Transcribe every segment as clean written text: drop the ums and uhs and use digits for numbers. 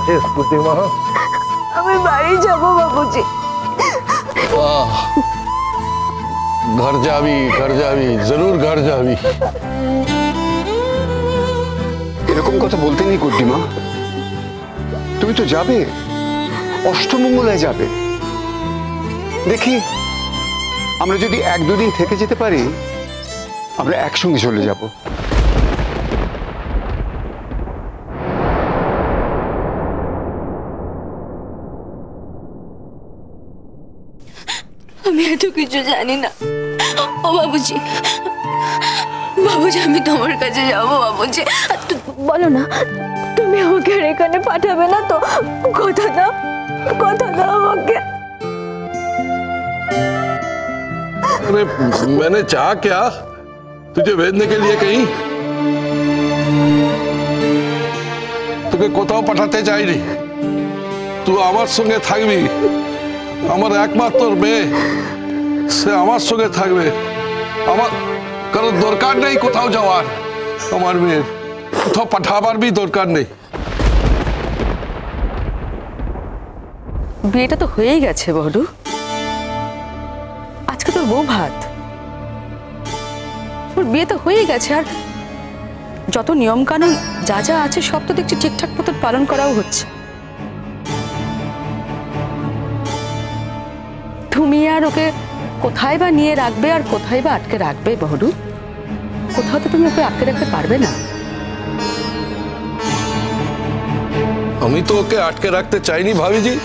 আছিস প্রতিমা? আমি বাড়ি যাবো বাবুজি। घर जाबी जरूर घर जाबी। এরকম কথা বলতে নেই গুড্ডিমা, তুমি তো যাবে, অষ্টমঙ্গলায় যাবে। দেখি আমরা যদি 1-2 দিন থেকে যেতে পারি, আমরা একসঙ্গে চলে যাব। আমি এত কিছু জানি না। ও বাবুজি, বাবুজি আমি তোমার কাছে যাবো। বাবুজি বলো না, তুমি আমাকে আর এখানে পাঠাবে না তো? কথা দাও আমাকে। अरे मैंने चाहा क्या तुझे भेजने के लिए कहीं? তোকে কোথাও পাঠাতে চাইনি। তুই আমার সঙ্গে থাকবি, আমার একমাত্র মেয়ে, সে আমার সঙ্গে থাকবে। আমার কারো দরকার নেই কোথাও যাওয়ার, আমার মেয়ের কোথাও পাঠাবার भी দরকার নেই। বিয়েটা তো হয়েই গেছে বড়ু, আজকে তোর বউ ভাত, ওর বিয়ে তো হয়েই গেছে। আর যত নিয়ম কানুন যা যা আছে সব তো দেখছি ঠিকঠাক মতো পালন করাও হচ্ছে। তুমি আর ওকে কোথায় বা নিয়ে রাখবে আর কোথায় বা আটকে রাখবে বড়ু? কোথাও তো তুমি ওকে আটকে রাখতে পারবে না। আমি তো ওকে আটকে রাখতে চাইনি ভাবিজি।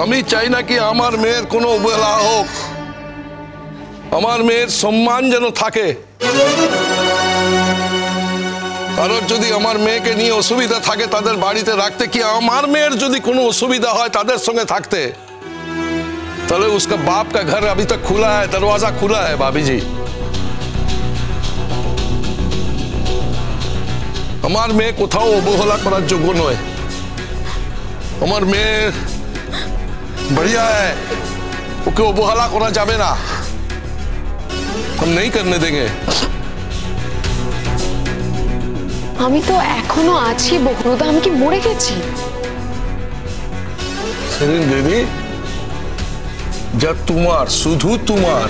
আমি চাই না কি আমার মেয়ের কোনো অবহেলা হোক, আমার মেয়ের সম্মান যেন থাকে। কারোর যদি আমার মেয়েকে নিয়ে অসুবিধা থাকে তাদের বাড়িতে রাখতে, কি আমার মেয়ের যদি কোনো অসুবিধা হয় তাদের সঙ্গে থাকতে, তাহলে उसका बाप का घर अभी तक खुला है, दरवाजा खुला है भाभी जी। আমার মেয়ে কোথাও অবহেলা করার যোগ্য নয়। আমার মেয়ে बढ़िया है, ওকে অবহেলা করা যাবে না, हम नहीं करने देंगे। আমি তো এখনো আছি বকুদা, আমি কি মরে গেছি? সেদিন দিদি যা তোমার, শুধু তোমার,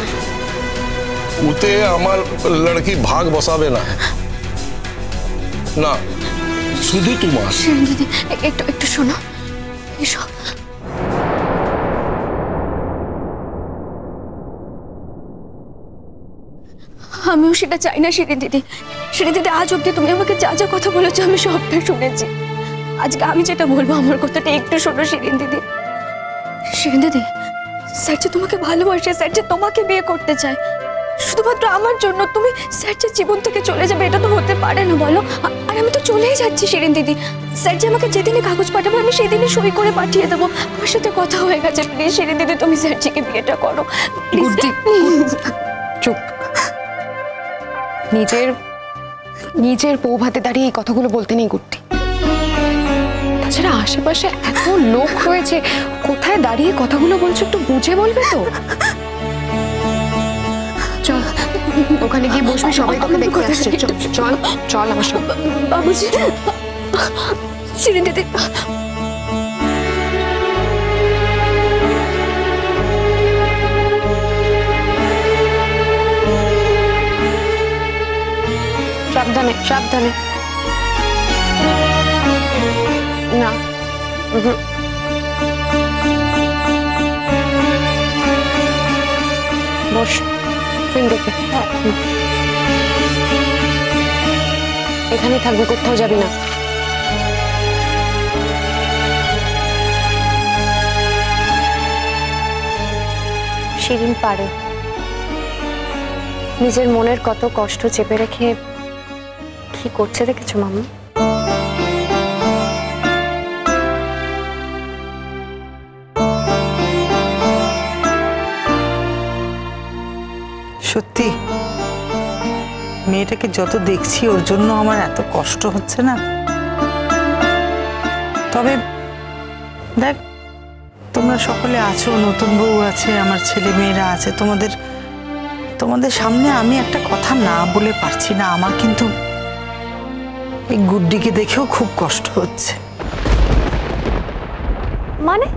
উতে আমার লড়কি ভাগ বসাবে না, না শুধু তোমার। দিদি একটু শোনো, এসো। আমিও সেটা চাই না শিরিন দিদি। শিরিন দিদি আজ অব্দি তুমি আমাকে যা যা কথা বলেছো আমি সবটা শুনেছি। আজকে আমি যেটা বলবো আমার কথাটা একটু শোনো শিরিন দিদি। শিরিন দিদি, স্যার যে তোমাকে ভালোবাসে, স্যার যে তোমাকে বিয়ে করতে চায়, শুধুমাত্র আমার জন্য তুমি স্যার যে জীবন থেকে চলে যাবে এটা তো হতে পারে না বলো? আর আমি তো চলেই যাচ্ছি শিরিন দিদি। স্যার যে আমাকে যেদিনে কাগজ পাঠাবে আমি সেদিনে সই করে পাঠিয়ে দেবো। আমার সাথে কথা হয়ে গেছে, প্লিজ শিরিন দিদি তুমি স্যারজিকে বিয়েটা করো প্লিজ। চুপ। নিজের বউ ভাতে দাঁড়িয়ে এই কথাগুলো বলতে নেই গুড্ডি। তাছাড়া আশেপাশে এত লোক রয়েছে, কোথায় দাঁড়িয়ে কথাগুলো বলছো একটু বুঝে বলবে তো। চল ওখানে গিয়ে বসবি, সবাই তোকে দেখতে আসছে। চল চল আমার সঙ্গে। বাবুজি, শিরিন দিদি সাবধানে সাবধানে। না বস, ফিল্ম দেখে। এখানে থাকবি, কোথাও যাবি না। শিরিন পারে নিজের মনের কত কষ্ট চেপে রেখে কি করছে দেখেছো মামা? সত্যি মেয়েটাকে যত দেখছি ওর জন্য আমার এত কষ্ট হচ্ছে না। তবে দেখ, তোমরা সকলে আছো, নতুন বউ আছে, আমার ছেলে মেয়েরা আছে, তোমাদের সামনে আমি একটা কথা না বলে পারছি না। আমার কিন্তু এই গুড্ডিকে দেখেও খুব কষ্ট হচ্ছে। মানে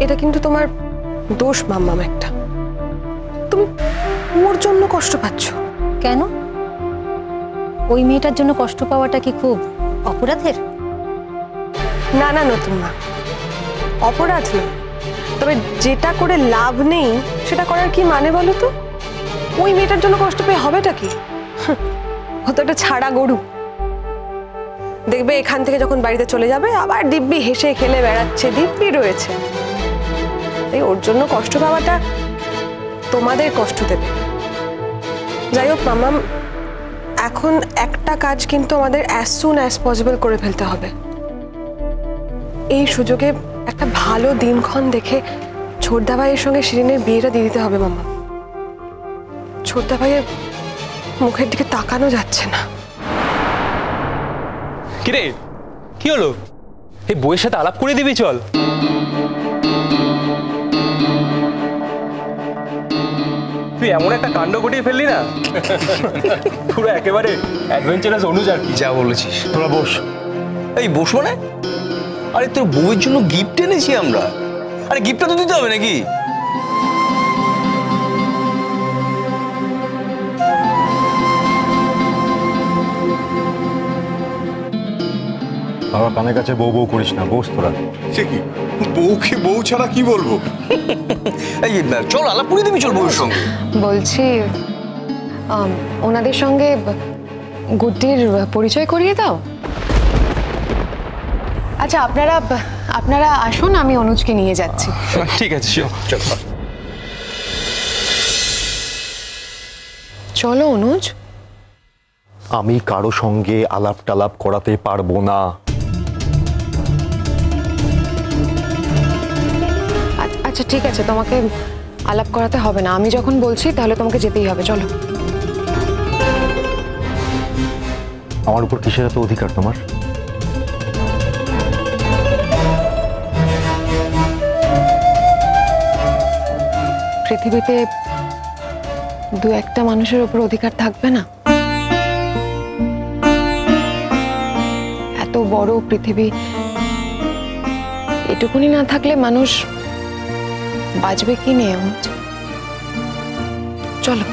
এটা কিন্তু তোমার দোষ মাম্মাম একটা। তুমি ওর জন্য কষ্ট পাচ্ছ কেন? ওই মেয়েটার জন্য কষ্ট পাওয়াটা কি খুব অপরাধের? না না নতুন মা, অপরাধ না, তবে যেটা করে লাভ নেই সেটা করার কি মানে বলো তো? ওই মেয়েটার জন্য কষ্ট পেয়ে হবেটা কি? ও তো একটা ছাড়া গরু। দেখবে এখান থেকে যখন বাড়িতে চলে যাবে আবার দিব্যি হেসে খেলে বেড়াচ্ছে, দিব্যি রয়েছে। তাই ওর জন্য কষ্ট পাওয়াটা তোমাদের কষ্ট দেবে। যাই হোক মামাম, এখন একটা কাজ কিন্তু আমাদের অ্যাজ সুন অ্যাজ পসিবল করে ফেলতে হবে। এই সুযোগে একটা ভালো দিনক্ষণ দেখে ছোটদা ভাইয়ের সঙ্গে শিরিনের বিয়েটা দিয়ে দিতে হবে মামা। ছোটদা ভাইয়ের মুখের দিকে তাকানো যাচ্ছে না। কিরে কি হলো? এই বইয়ের সাথে আলাপ করে দিবি চল। তুই এমন একটা কাণ্ড ঘটিয়ে ফেললি না, পুরো একেবারে অ্যাডভেঞ্চারাস অনুজ আর কি। যা বলেছিস। তোরা বস। এই বস মানে? আরে তোর বউয়ের জন্য গিফট এনেছি আমরা। আরে গিফটটা তো দিতে হবে নাকি? বাবা কানের কাছে বউ বউ করিস না, বস তোরা। সে কি বউকে বউ ছাড়া কি বলবো? এই চল আলাপ করে দিবি চল বউয়ের সঙ্গে। বলছি ওনাদের সঙ্গে গুড্ডির পরিচয় করিয়ে দাও। আচ্ছা আপনারা আসুন, আমি অনুজকে নিয়ে যাচ্ছি। ঠিক আছে চল। চলো অনুজ। আমি কারো সঙ্গে আলাপ টালাপ করাতে পারবো না। আচ্ছা ঠিক আছে, তোমাকে আলাপ করাতে হবে না। আমি যখন বলছি তাহলে তোমাকে যেতেই হবে। চলো। আমার উপর কিসের এত অধিকার তোমার? পৃথিবীতে দু একটা মানুষের উপর অধিকার থাকবে না? এত বড় পৃথিবী, এটুকুনি না থাকলে মানুষ বাঁচবে কি নিয়ে? চলো।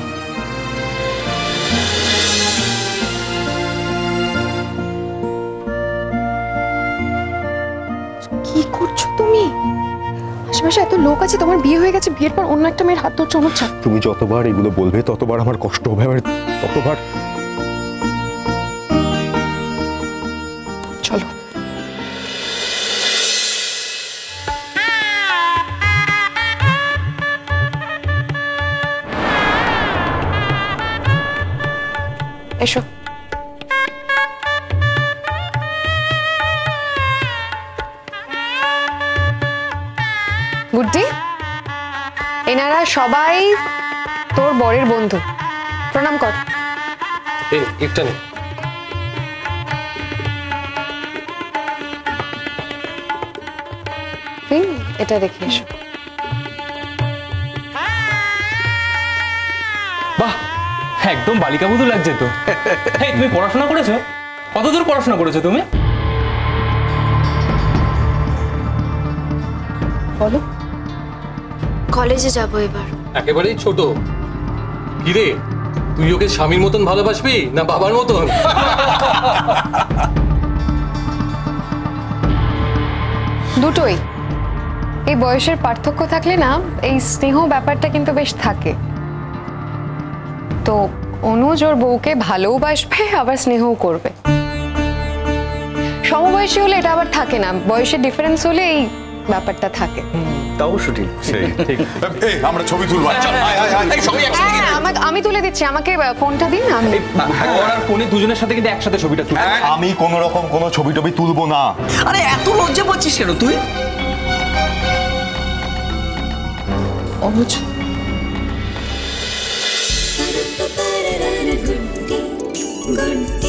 কি করছো তুমি? আশেপাশে এত লোক আছে, তোমার বিয়ে হয়ে গেছে, বিয়ের পর অন্য একটা মেয়ের হাত ধরছো অনুজ। তুমি যতবার এগুলো বলবে ততবার আমার কষ্ট হবে, আর ততবার। চলো। এসো। গুড্ডি, এনারা সবাই তোর বরের বন্ধু। প্রণাম কর। একটা নেই। এটা রেখে এসো। বাহ, একদম বালিকা বধূ লাগছে তো। তুমি পড়াশোনা করেছো? কতদূর পড়াশোনা করেছো তুমি? বলো। কলেজে যাবো এবার। একেবারেই ছোট। কিরে, তুই ওকে স্বামীর মতন ভালোবাসবি না বাবার মতন? দুটোই। এই বয়সের পার্থক্য থাকলে না এই স্নেহ ব্যাপারটা কিন্তু বেশ থাকে। তো অনুজ ওর বউকে ভালোবাসবে, আবার স্নেহও করবে। সমবয়সী হলে এটা আবার থাকে না, বয়সের ডিফারেন্স হলে এই ব্যাপারটা থাকে। তাও ঠিক। এই আমরা ছবি তুলবো। আমি তুলে দিচ্ছি, আমাকে ফোনটা দিন। আমি আর ফোনে দুজনের সাথে কিন্তু একসাথে ছবিটা তুলি। আমি কোন রকম কোনো ছবি টবি তুলবো না। আরে এত লজ্জা পাচ্ছিস কেন তুই? অনুজ, গুড্ডি